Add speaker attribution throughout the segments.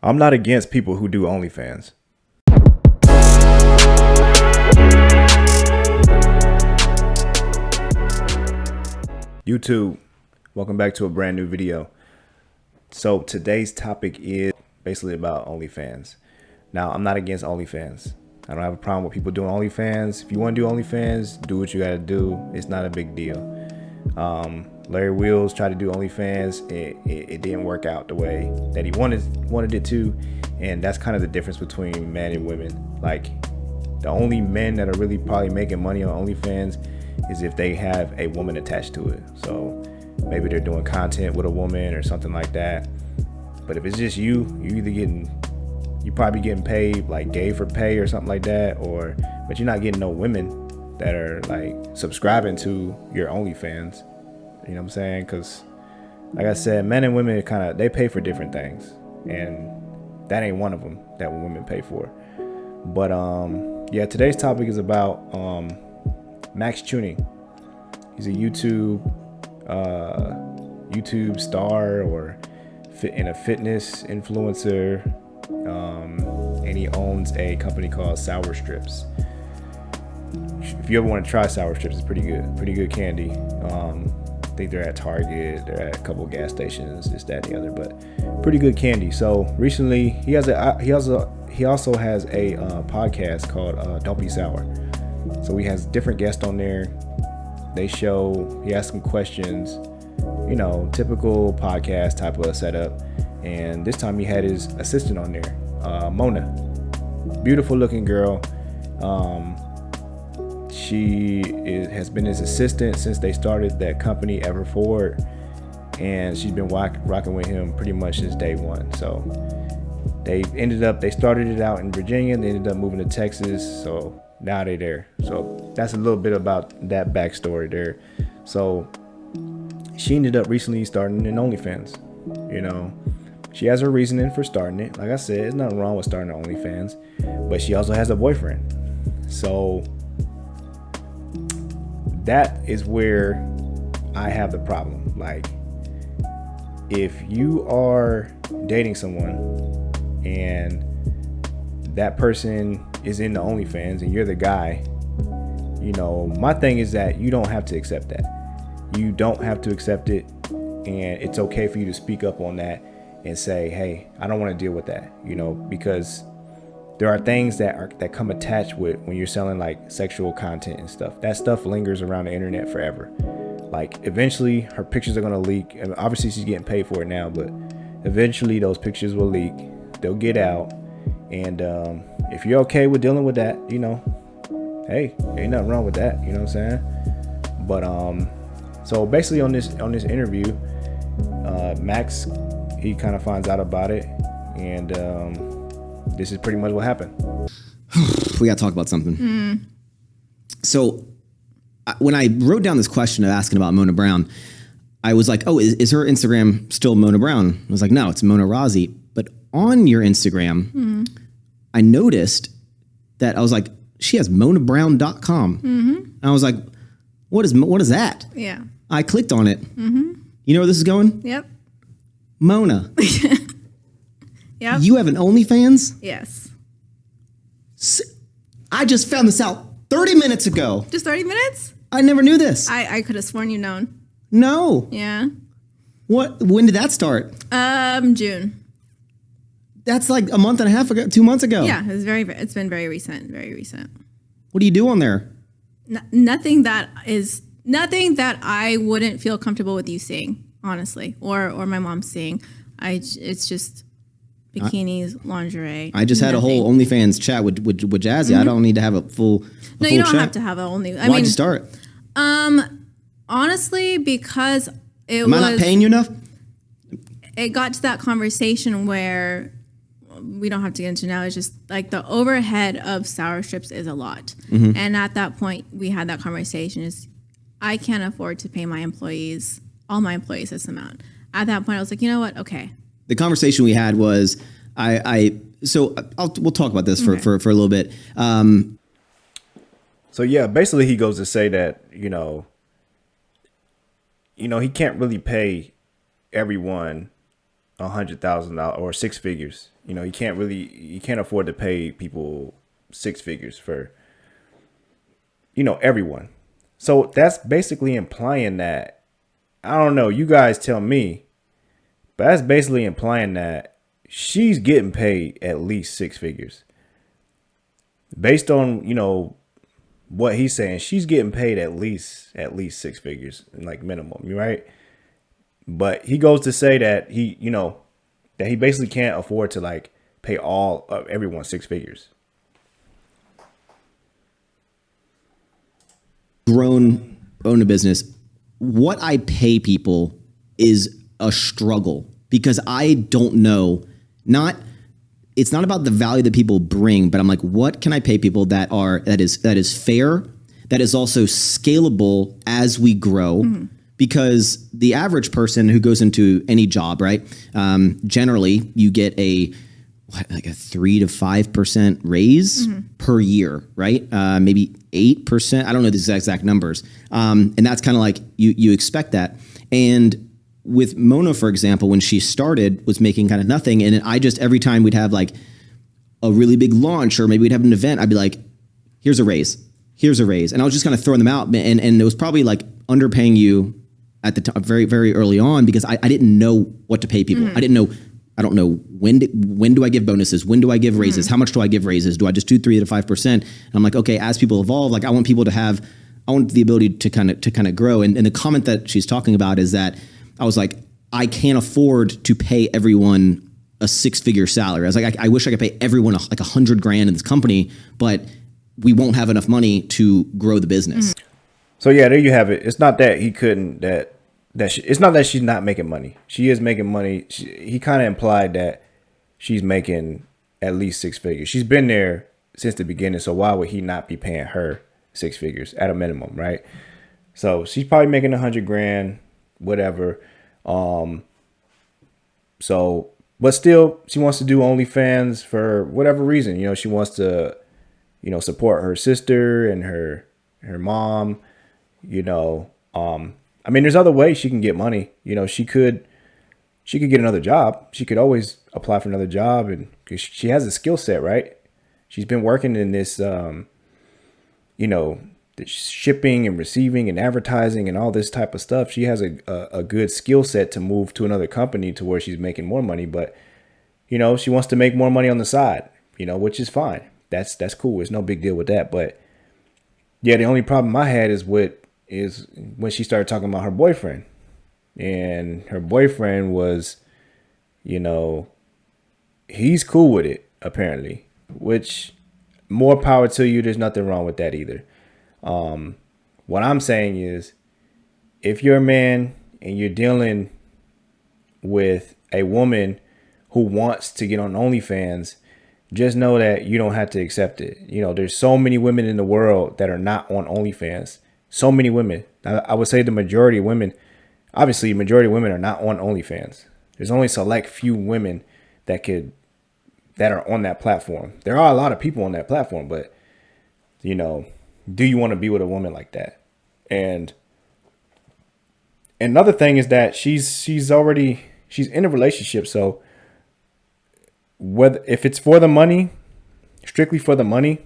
Speaker 1: I'm not against people who do OnlyFans. YouTube, welcome back to a brand new video. So today's topic is basically about OnlyFans. Now, I'm not against OnlyFans. I don't have a problem with people doing OnlyFans. If you want to do OnlyFans, do what you got to do. It's not a big deal. Larry Wheels tried to do OnlyFans. It didn't work out the way that he wanted it to. And that's kind of the difference between men and women. Like, the only men that are really probably making money on OnlyFans is if they have a woman attached to it. So maybe they're doing content with a woman or something like that. But if it's just you probably getting paid like gay for pay or something like that, but you're not getting no women that are like subscribing to your OnlyFans. You know what I'm saying? Because like I said, men and women they pay for different things, and that ain't one of them that women pay for. But yeah, today's topic is about Max Tuning. He's a YouTube star or a fitness influencer, and he owns a company called Sour Strips. If you ever want to try Sour Strips, it's pretty good candy. I think they're at Target, they're at a couple of gas stations, this, that, and the other, but pretty good candy. So recently, he also has a podcast called Don't Be Sour. So he has different guests on there. He asks them questions, typical podcast type of has time he had his assistant on there, Mona, beautiful looking girl. She has been his assistant since they started that company Ever Forward, and she's been rocking with him pretty much since day one. So they started it out in Virginia, they ended up moving to Texas, so now they're there. So that's a little bit about that backstory there. So she ended up recently starting an OnlyFans. She has her reasoning for starting it. Like I said, there's nothing wrong with starting an OnlyFans, but she also has a boyfriend. So that is where I have the problem. Like, if you are dating someone and that person is in the OnlyFans and you're the guy, my thing is that you don't have to accept that. You don't have to accept it, and it's okay for you to speak up on that and say, hey, I don't want to deal with that, because there are things that come attached with when you're selling like sexual content and stuff. That stuff lingers around the internet forever. Like, eventually her pictures are going to leak. And obviously she's getting paid for it now, but eventually those pictures will leak. They'll get out. And if you're okay with dealing with that, hey, ain't nothing wrong with that. You know what I'm saying? But so basically on this interview, Max, he kind of finds out about it, and this is pretty much what happened.
Speaker 2: We got to talk about something. So when I wrote down this question of asking about Mona Brown, I was like, oh, is her Instagram still Mona Brown? I was like, no, it's Mona Razi. But on your Instagram, I noticed that I was like, she has monabrown.com. And I was like, what is that?
Speaker 3: Yeah.
Speaker 2: I clicked on it. You know where this is going?
Speaker 3: Yep.
Speaker 2: Mona.
Speaker 3: Yep.
Speaker 2: You have an OnlyFans?
Speaker 3: Yes.
Speaker 2: I just found this out 30 minutes ago.
Speaker 3: Just 30 minutes?
Speaker 2: I never knew this.
Speaker 3: I could have sworn you known.
Speaker 2: No.
Speaker 3: Yeah.
Speaker 2: When did that start?
Speaker 3: June.
Speaker 2: That's like a month and a half ago, 2 months ago.
Speaker 3: Yeah, it's been very recent, very recent.
Speaker 2: What do you do on there?
Speaker 3: Nothing that I wouldn't feel comfortable with you seeing, honestly, or my mom seeing. It's just bikinis, lingerie.
Speaker 2: I just had a whole OnlyFans chat with Jazzy. I don't need to have a full
Speaker 3: No, you don't have to have a
Speaker 2: Why'd you start?
Speaker 3: Honestly, because
Speaker 2: Am I not paying you enough?
Speaker 3: It got to that conversation where we don't have to get into now. It's just like the overhead of Sour Strips is a lot. And at that point, we had that conversation I can't afford to pay all my employees this amount. At that point, I was like, you know what? Okay.
Speaker 2: The conversation we had was, we'll talk about this for a little bit.
Speaker 1: So yeah, basically he goes to say that, he can't really pay everyone $100,000 or six figures. you can't afford to pay people six figures for, everyone. So that's basically implying that, I don't know, you guys tell me, but that's basically implying that she's getting paid at least six figures. Based on, what he's saying, she's getting paid at least six figures, like minimum, right? But he goes to say that that he basically can't afford to like pay all of everyone six figures.
Speaker 2: Own a business. What I pay people is a struggle because I don't know, it's not about the value that people bring, but I'm like, what can I pay people that is fair, that is also scalable as we grow? Mm-hmm. Because the average person who goes into any job, right? Generally, you get a 3 to 5% raise per year, right? Maybe 8%. I don't know the exact numbers. And that's kind of like you expect that. And with Mona, for example, when she started, was making kind of nothing. And I just, every time we'd have like a really big launch or maybe we'd have an event, I'd be like, here's a raise. And I was just kind of throwing them out. And it was probably like underpaying you at the time, very, very early on, because I didn't know what to pay people. I don't know when do I give bonuses? When do I give raises? How much do I give raises? Do I just do 3 to 5%? And I'm like, okay, as people evolve, like I want the ability to kind of grow. And the comment that she's talking about is that I was like, I can't afford to pay everyone a 6-figure salary. I was like, I wish I could pay everyone like $100,000 in this company, but we won't have enough money to grow the business.
Speaker 1: So yeah, there you have it. It's not that he couldn't, it's not that she's not making money. She is making money. He kind of implied that she's making at least 6 figures. She's been there since the beginning. So why would he not be paying her 6 figures at a minimum, right? So she's probably making $100,000, whatever. But still, she wants to do OnlyFans for whatever reason. She wants to, support her sister and her mom. I mean, there's other ways she can get money. She could get another job. She could always apply for another job, and cause she has a skill set, right? She's been working in this, the shipping and receiving and advertising and all this type of stuff. She has a good skill set to move to another company to where she's making more money. But, she wants to make more money on the side, which is fine. That's cool. There's no big deal with that. But yeah, the only problem I had is when she started talking about her boyfriend, and her boyfriend was, he's cool with it apparently, which more power to you. There's nothing wrong with that either. What I'm saying is, if you're a man and you're dealing with a woman who wants to get on OnlyFans, just know that you don't have to accept it. There's so many women in the world that are not on OnlyFans. So many women. I would say the majority of women, obviously, majority of women are not on OnlyFans. There's only select few women that are on that platform. There are a lot of people on that platform, but do you want to be with a woman like that? And another thing is that she's in a relationship. So if it's for the money, strictly for the money,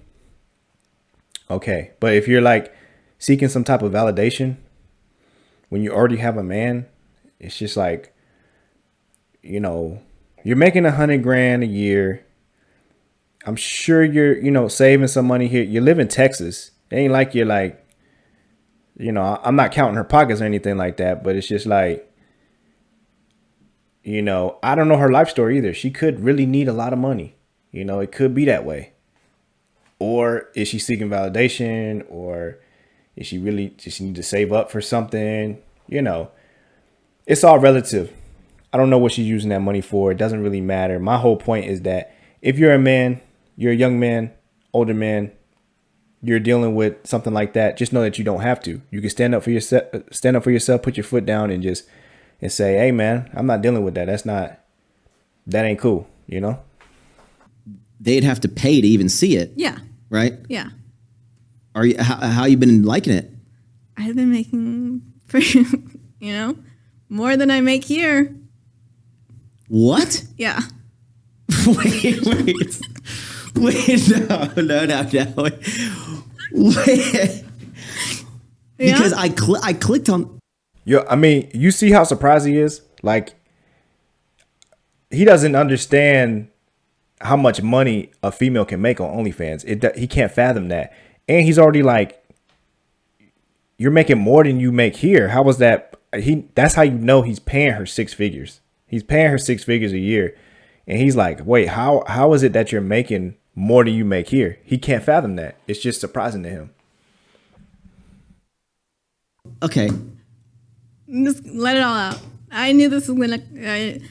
Speaker 1: okay. But if you're like seeking some type of validation when you already have a man, it's just like, you're making $100,000 a year. I'm sure you're, saving some money here. You live in Texas. It ain't like you're like, I'm not counting her pockets or anything like that, but it's just like, I don't know her life story either. She could really need a lot of money. It could be that way. Or is she seeking validation, or is she really just need to save up for something? It's all relative. I don't know what she's using that money for. It doesn't really matter. My whole point is that if you're a man, you're a young man, older man, you're dealing with something like that, just know that you don't have to. You can stand up for yourself, put your foot down and say, hey man, I'm not dealing with that. That ain't cool.
Speaker 2: They'd have to pay to even see it.
Speaker 3: Yeah.
Speaker 2: Right?
Speaker 3: Yeah.
Speaker 2: How you been liking it?
Speaker 3: I've been making more than I make here.
Speaker 2: What?
Speaker 3: Yeah.
Speaker 2: Wait. No. Wait. Because I clicked on.
Speaker 1: I mean, you see how surprised he is? Like, he doesn't understand how much money a female can make on OnlyFans. He can't fathom that. And he's already like, you're making more than you make here. How was that? That's how you know he's paying her 6 figures. He's paying her 6 figures a year. And he's like, wait, how is it that you're making more than you make here? He can't fathom that. It's just surprising to him.
Speaker 2: Okay.
Speaker 3: Just let it all out. I knew this was gonna.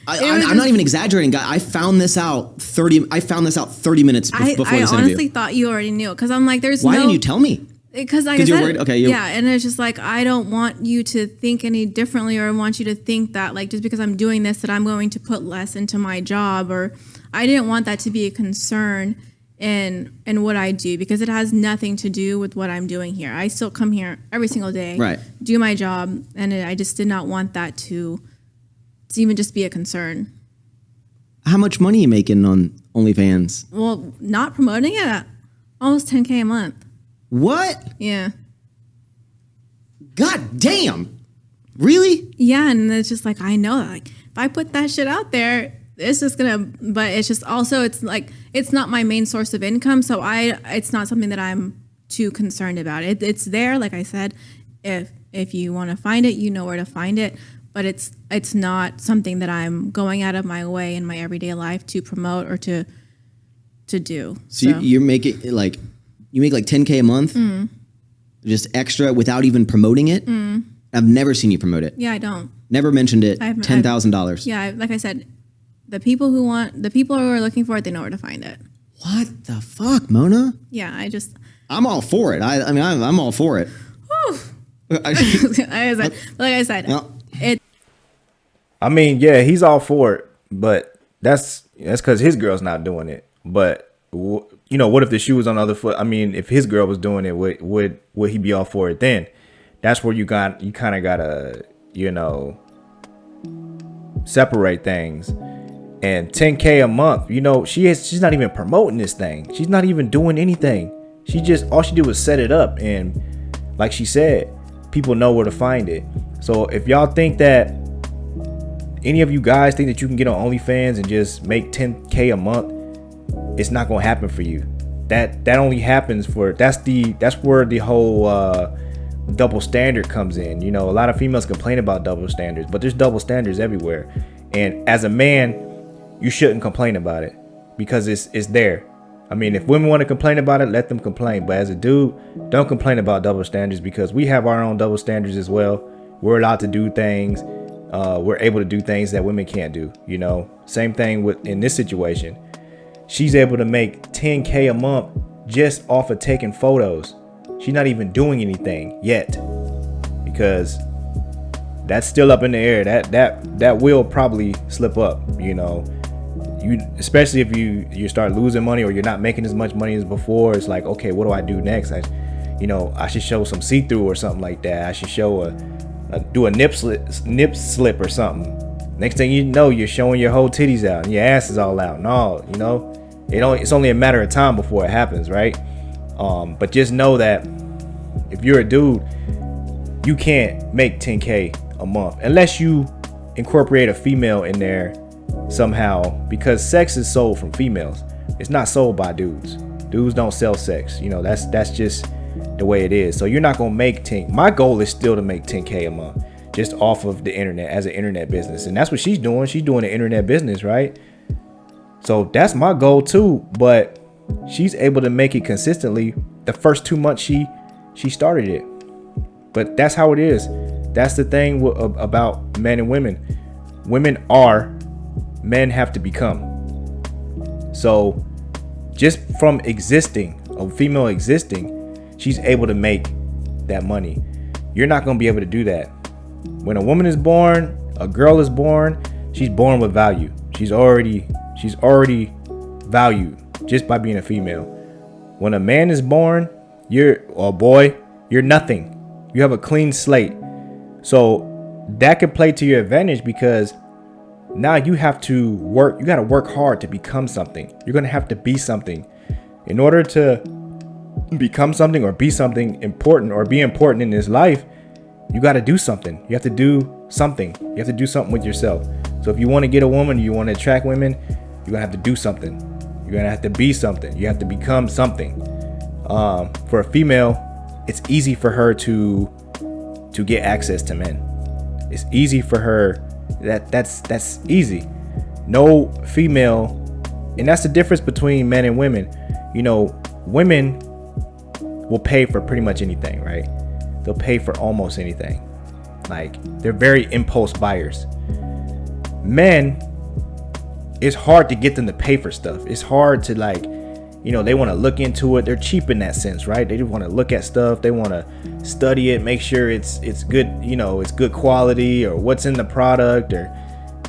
Speaker 2: I'm not even exaggerating, guy. I found this out 30 minutes before this interview.
Speaker 3: I honestly thought you already knew, because I'm like,
Speaker 2: Why didn't you tell me?
Speaker 3: Because
Speaker 2: you're worried. Okay.
Speaker 3: Yeah, and it's just like, I don't want you to think any differently, or want you to think that, like, just because I'm doing this, that I'm going to put less into my job, or I didn't want that to be a concern in what I do, because it has nothing to do with what I'm doing here. I still come here every single day,
Speaker 2: right,
Speaker 3: do my job, and I just did not want that to even just be a concern.
Speaker 2: How much money are you making on OnlyFans?
Speaker 3: Well, not promoting it, almost $10K a month.
Speaker 2: What?
Speaker 3: Yeah.
Speaker 2: God damn. Really?
Speaker 3: Yeah, and it's just like, I know that, like, if I put that shit out there, it's just gonna, but it's just also, it's like, it's not my main source of income, so it's not something that I'm too concerned about. It's there, like I said, if you want to find it, you know where to find it, but it's not something that I'm going out of my way in my everyday life to promote or to do.
Speaker 2: So you're making like, you make like 10K a month, just extra without even promoting it. I've never seen you promote it.
Speaker 3: Yeah, I don't.
Speaker 2: Never mentioned it. $10,000.
Speaker 3: Yeah, like I said, the people who are looking for it, they know where to find it.
Speaker 2: What the fuck, Mona?
Speaker 3: Yeah,
Speaker 2: I'm all for it. I mean, I'm all for it.
Speaker 3: Like I said,
Speaker 1: I mean, yeah, he's all for it, but that's because his girl's not doing it. But you know, what if the shoe was on the other foot? I mean, if his girl was doing it, would he be all for it then? That's where you kind of gotta, you know, separate things. And 10K a month, you know, she's not even promoting this thing. She's not even doing anything. All she did was set it up, and like she said, people know where to find it. So if y'all think that, any of you guys think that you can get on OnlyFans and just make 10K a month, it's not gonna happen for you. That only happens that's where the whole double standard comes in. You know, a lot of females complain about double standards, but there's double standards everywhere. And as a man, you shouldn't complain about it, because it's there. I mean, if women want to complain about it, let them complain. But as a dude, don't complain about double standards, because we have our own double standards as well. We're allowed to do things. We're able to do things that women can't do. You know, same thing in this situation. She's able to make 10K a month just off of taking photos. She's not even doing anything yet, because that's still up in the air. That will probably slip up, you know. Especially if you start losing money, or you're not making as much money as before. It's like, okay, what do I do next? I should show some see-through or something like that. I should show do a nip slip or something. Next thing you know, you're showing your whole titties out and your ass is all out. No, you know, it's only a matter of time before it happens, right? But just know that if you're a dude, you can't make 10K a month unless you incorporate a female in there somehow, because sex is sold from females. It's not sold by dudes. Dudes don't sell sex. You know, that's just the way it is. So you're not gonna make 10. My goal is still to make 10K a month just off of the internet, as an internet business, and that's what she's doing. She's doing an internet business, right? So that's my goal too. But she's able to make it consistently. The first 2 months she started it. But that's how it is. That's the thing about men and women. Women are, men have to become. So just from existing, a female existing, she's able to make that money. You're not going to be able to do that. When a woman is born, a girl is born, she's born with value. She's already valued just by being a female. When a man is born, you're nothing. You have a clean slate. So that could play to your advantage, because Now you have to work. You got to work hard to become something. You're going to have to be something. In order to become something or be something important or be important in this life, you got to do something. You have to do something. You have to do something with yourself. So if you want to get a woman, you want to attract women, you're going to have to do something. You're going to have to be something. You have to become something. For a female, it's easy for her to get access to men. It's easy for her. That's easy. No female, and that's the difference between men and women. You know, women will pay for pretty much anything, right? They'll pay for almost anything. Like, they're very impulse buyers. Men, it's hard to get them to pay for stuff. It's hard to, like, you know, they want to look into it. They're cheap in that sense, right? They just want to look at stuff. They want to study it, make sure it's good, you know, it's good quality, or what's in the product, or,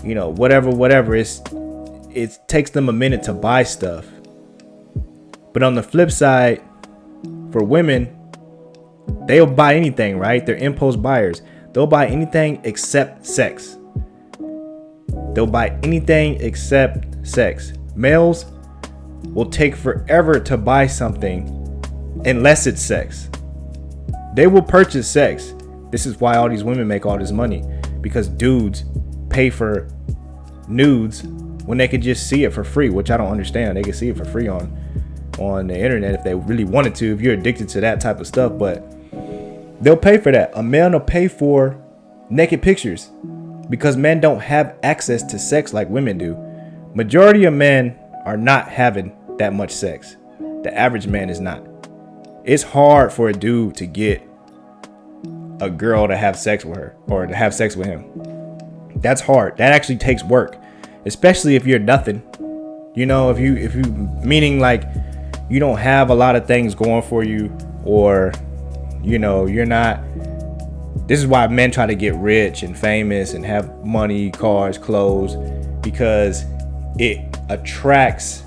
Speaker 1: you know, whatever. It takes them a minute to buy stuff. But on the flip side, for women, they'll buy anything, right? They're impulse buyers. They'll buy anything except sex. They'll buy anything except sex. Males will take forever to buy something unless it's sex. They will purchase sex. This is why all these women make all this money, because dudes pay for nudes when they could just see it for free, which I don't understand. They can see it for free on the internet if they really wanted to, if you're addicted to that type of stuff, but they'll pay for that. A man will pay for naked pictures because men don't have access to sex like women do. Majority of men are not having that much sex. The average man is not. It's hard for a dude to get a girl to have sex with her or to have sex with him. That's hard. That actually takes work, especially if you're nothing. You know, if you meaning like you don't have a lot of things going for you, or, you know, you're not. This is why men try to get rich and famous and have money, cars, clothes, because it attracts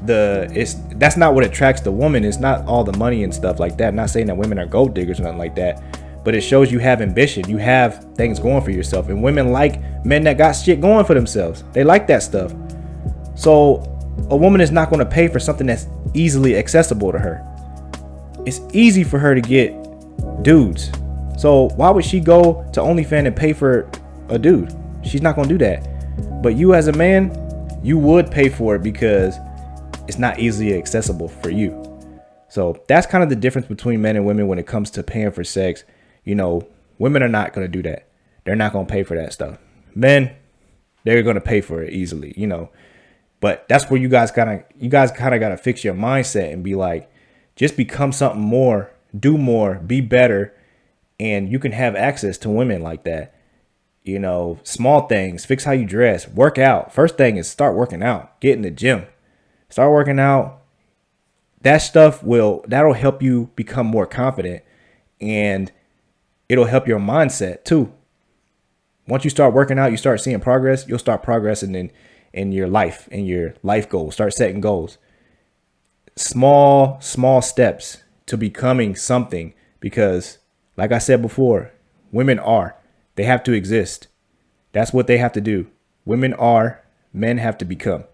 Speaker 1: that's not what attracts the woman. It's not all the money and stuff like that. I'm not saying that women are gold diggers or nothing like that, but it shows you have ambition. You have things going for yourself, and women like men that got shit going for themselves. They like that stuff. So a woman is not going to pay for something that's easily accessible to her. It's easy for her to get dudes. So why would she go to OnlyFans and pay for a dude? She's not going to do that. But you as a man, you would pay for it because it's not easily accessible for you. So that's kind of the difference between men and women when it comes to paying for sex. You know, women are not going to do that. They're not going to pay for that stuff. Men, they're going to pay for it easily, you know. But that's where you guys kind of got to fix your mindset and be like, just become something more, do more, be better, and you can have access to women like that. You know, small things, fix how you dress, work out. First thing is start working out, get in the gym, start working out. That stuff that'll help you become more confident, and it'll help your mindset too. Once you start working out, you start seeing progress, you'll start progressing in your life, in your life goals. Start setting goals. Small steps to becoming something, because like I said before, they have to exist. That's what they have to do. Women are, men have to become.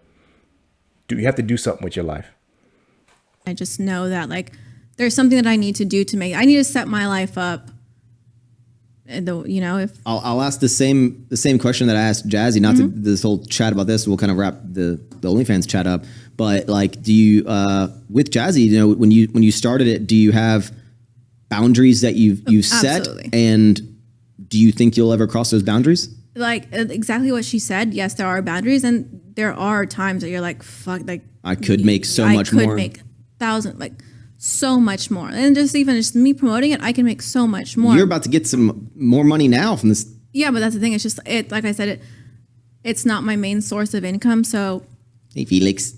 Speaker 1: You have to do something with your life.
Speaker 3: I just know that, like, there's something that I need to do I need to set my life up. You know, if
Speaker 2: I'll ask the same question that I asked Jazzy, not to this whole chat about this. We'll kind of wrap the OnlyFans chat up. But like, do you, with Jazzy, you know, when you started it, do you have boundaries that you've set? And do you think you'll ever cross those boundaries? Like
Speaker 3: exactly what she said. Yes, there are boundaries, and there are times that you're like, fuck, like
Speaker 2: I could make so much more. I could make
Speaker 3: so much more. And just me promoting it, I can make so much more.
Speaker 2: You're about to get some more money now from this.
Speaker 3: Yeah, but that's the thing. It's just like I said, it's not my main source of income. So
Speaker 2: hey, Felix.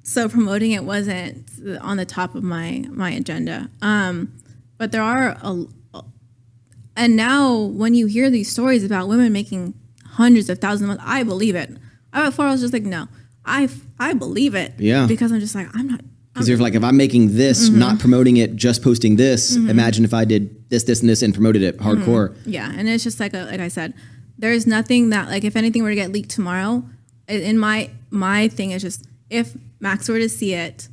Speaker 3: So promoting it wasn't on the top of my agenda. But there are and now when you hear these stories about women making hundreds of thousands a month, I believe it. Before I was just like, no, I believe it.
Speaker 2: Yeah.
Speaker 3: Because I'm just like, I'm not.
Speaker 2: Because you're like, if I'm making this, not promoting it, just posting this, imagine if I did this, and this, and promoted it hardcore.
Speaker 3: Yeah. And it's just like I said, there's nothing that, like, if anything were to get leaked tomorrow, in my thing is just, if Max were to see it,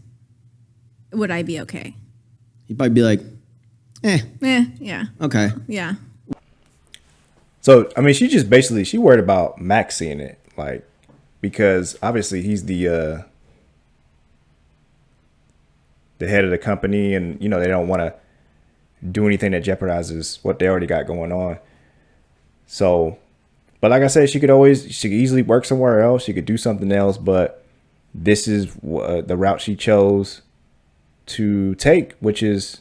Speaker 3: would I be okay?
Speaker 2: He'd probably be like,
Speaker 3: Yeah.
Speaker 2: okay.
Speaker 3: Yeah.
Speaker 1: So, I mean, she worried about Max seeing it, like, because obviously he's the head of the company, and, you know, they don't want to do anything that jeopardizes what they already got going on. So, but like I said, she could easily work somewhere else. She could do something else, but this is the route she chose to take, which is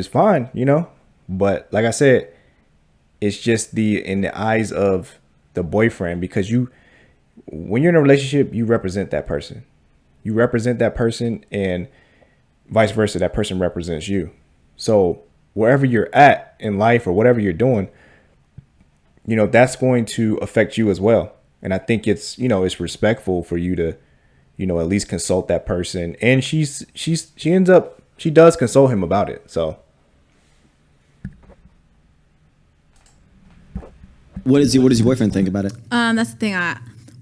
Speaker 1: fine, you know. But like I said, it's just in the eyes of the boyfriend, because when you're in a relationship, you represent that person. You represent that person, and vice versa, that person represents you. So wherever you're at in life or whatever you're doing, you know, that's going to affect you as well. And I think it's, you know, it's respectful for you to, you know, at least consult that person. And she does console him about it. So
Speaker 2: What does your boyfriend think about it?
Speaker 3: That's the thing.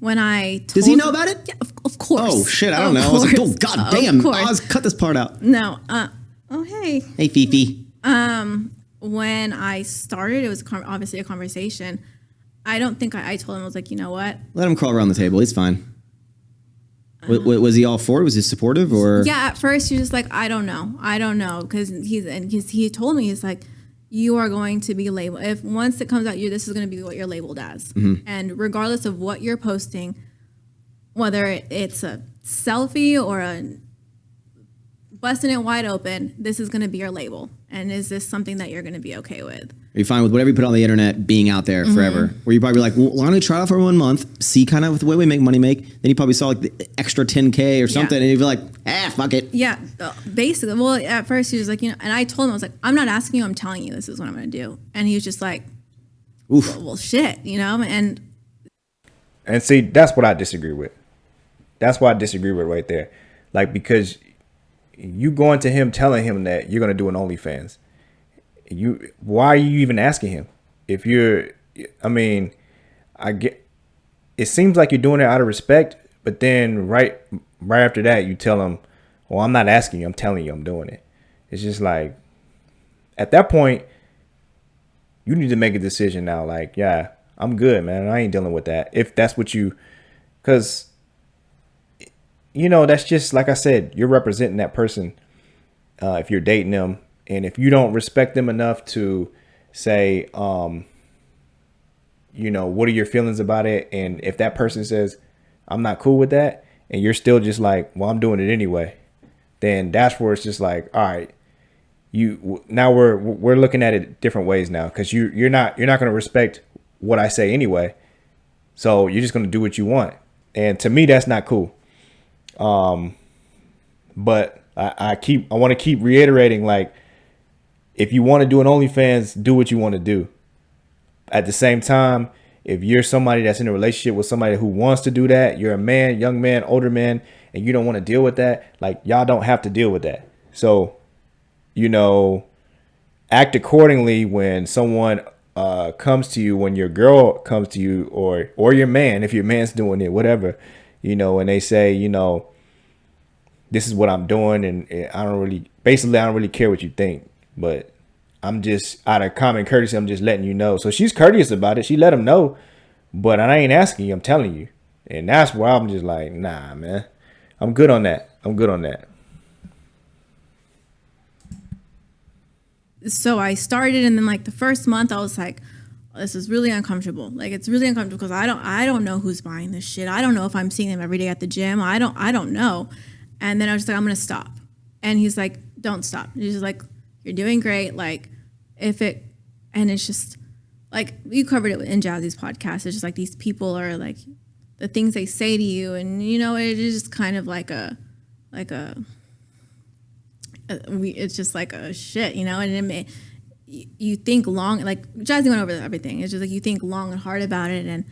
Speaker 3: When I told
Speaker 2: Does he know about it?
Speaker 3: Yeah, of course.
Speaker 2: Oh shit, I don't know. I was like, oh god damn, Oz, cut this part out.
Speaker 3: No. Oh hey.
Speaker 2: Hey Fifi.
Speaker 3: When I started, it was obviously a conversation. I don't think I told him. I was like, you know what?
Speaker 2: Let him crawl around the table. He's fine. Was he all for it? Was he supportive or?
Speaker 3: Yeah, at first he was just like, I don't know, because he told me, he's like, you are going to be labeled. If once it comes out, this is going to be what you're labeled as, and regardless of what you're posting, whether it's a selfie or a busting it wide open, this is going to be your label. And is this something that you're going to be okay with?
Speaker 2: Are you fine with whatever you put on the internet being out there forever? Where you probably like, well, why don't we try it out for 1 month, see kind of the way we make money make. Then you probably saw like the extra 10K or something, and you'd be like, fuck it.
Speaker 3: Yeah, basically. Well, at first he was like, you know, and I told him, I was like, I'm not asking you, I'm telling you this is what I'm going to do. And he was just like,
Speaker 2: oof.
Speaker 3: Well, shit, you know? And
Speaker 1: see, that's what I disagree with. That's what I disagree with right there. Like, because you going to him telling him that you're going to do an OnlyFans. Why are you even asking him? If you're, I mean, it seems like you're doing it out of respect, but then right after that, you tell him, well, I'm not asking you, I'm telling you I'm doing it. It's just like, at that point, you need to make a decision now. Like, yeah, I'm good, man. I ain't dealing with that. If that's what because, you know, that's just, like I said, you're representing that person if you're dating them. And if you don't respect them enough to say, you know, what are your feelings about it? And if that person says, I'm not cool with that, and you're still just like, well, I'm doing it anyway, then that's where it's just like, all right, now we're looking at it different ways now, because you're not going to respect what I say anyway. So you're just going to do what you want. And to me, that's not cool. But I want to keep reiterating, like, if you want to do an OnlyFans, do what you want to do. At the same time, if you're somebody that's in a relationship with somebody who wants to do that, you're a man, young man, older man, and you don't want to deal with that, like, y'all don't have to deal with that. So, you know, act accordingly when someone comes to you, when your girl comes to you, or your man, if your man's doing it, whatever, you know, and they say, you know, this is what I'm doing, and I don't really care what you think. But I'm just, out of common courtesy, I'm just letting you know. So she's courteous about it. She let him know. But I ain't asking you, I'm telling you. And that's why I'm just like, nah, man. I'm good on that.
Speaker 3: So I started, and then like the first month I was like, oh, this is really uncomfortable. Like, it's really uncomfortable because I don't know who's buying this shit. I don't know if I'm seeing them every day at the gym. I don't know. And then I was just like, I'm going to stop. And he's like, don't stop. He's just like, you're doing great. Like, and it's just like, you covered it in Jazzy's podcast. It's just like, these people are like, the things they say to you, and you know, it is just kind of like it's just like a shit, you know. And you think long, like Jazzy went over everything. It's just like, you think long and hard about it, and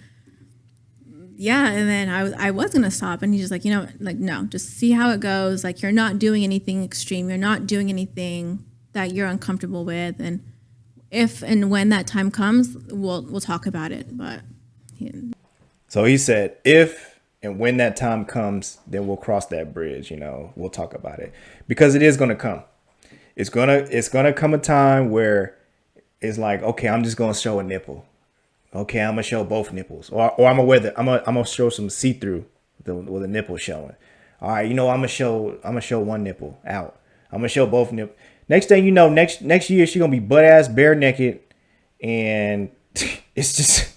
Speaker 3: yeah. And then I was gonna stop, and he's just like, you know, like, no, just see how it goes. Like, you're not doing anything extreme. You're not doing anything that you're uncomfortable with, and if and when that time comes, we'll talk about it. But yeah.
Speaker 1: So he said, if and when that time comes, then we'll cross that bridge. You know, we'll talk about it, because it is going to come. It's gonna come a time where it's like, okay, I'm just gonna show a nipple. Okay, I'm gonna show both nipples, or I'm gonna show some see through with the nipple showing. All right, you know, I'm gonna show one nipple out. I'm gonna show both nipples. Next thing you know, next year she's gonna be butt ass bare naked, and it's just,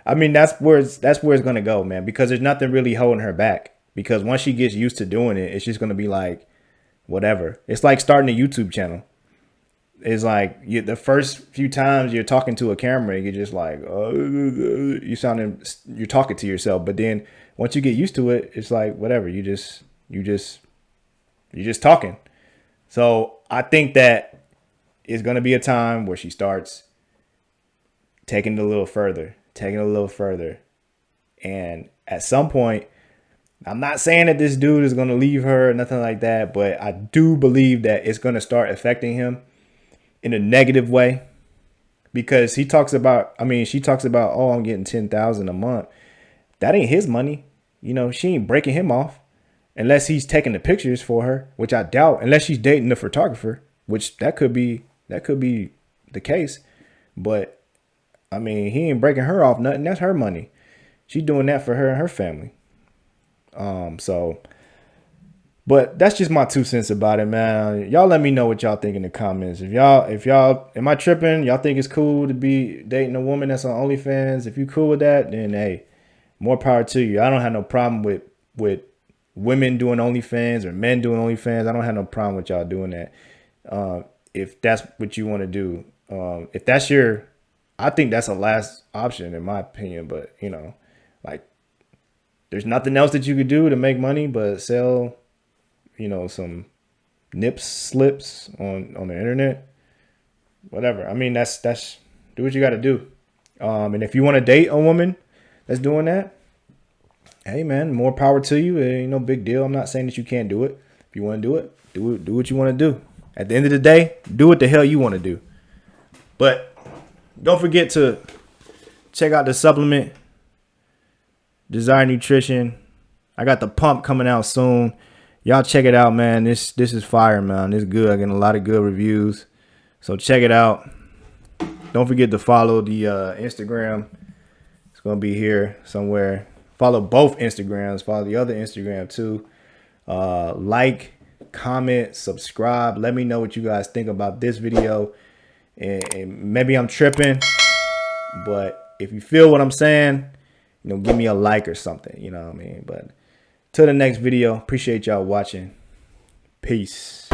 Speaker 1: I mean, that's where it's gonna go, man. Because there's nothing really holding her back. Because once she gets used to doing it, it's just gonna be like, whatever. It's like starting a YouTube channel. It's like the first few times you're talking to a camera, you're just like, you're talking to yourself. But then once you get used to it, it's like, whatever. You're just talking. So I think that it's going to be a time where she starts taking it a little further. And at some point, I'm not saying that this dude is going to leave her or nothing like that, but I do believe that it's going to start affecting him in a negative way, because she talks about, oh, I'm getting 10,000 a month. That ain't his money. You know, she ain't breaking him off unless he's taking the pictures for her, which I doubt, unless she's dating the photographer, which that could be the case. But I mean, he ain't breaking her off nothing. That's her money. She's doing that for her and her family. But that's just my 2 cents about it, man. Y'all let me know what y'all think in the comments. If y'all, am I tripping? Y'all think it's cool to be dating a woman that's on OnlyFans? If you cool with that, then hey, more power to you. I don't have no problem with women doing OnlyFans or men doing OnlyFans. I don't have no problem with y'all doing that. If that's what you want to do. If that's I think that's a last option in my opinion, but you know, like, there's nothing else that you could do to make money but sell, you know, some nip slips on the internet. Whatever. I mean, that's do what you got to do. And if you want to date a woman that's doing that, hey man, more power to you. It ain't no big deal. I'm not saying that you can't do it. If you want to do it, do what you want to do. At the end of the day, do what the hell you want to do. But don't forget to check out the supplement, Desire Nutrition. I got the pump coming out soon. Y'all check it out, man. This is fire, man. It's good. I'm getting a lot of good reviews. So check it out. Don't forget to follow the Instagram. It's going to be here somewhere. Follow both Instagrams. Follow the other Instagram too. Like, comment, subscribe. Let me know what you guys think about this video. And maybe I'm tripping, but if you feel what I'm saying, you know, give me a like or something. You know what I mean? But till the next video, appreciate y'all watching. Peace.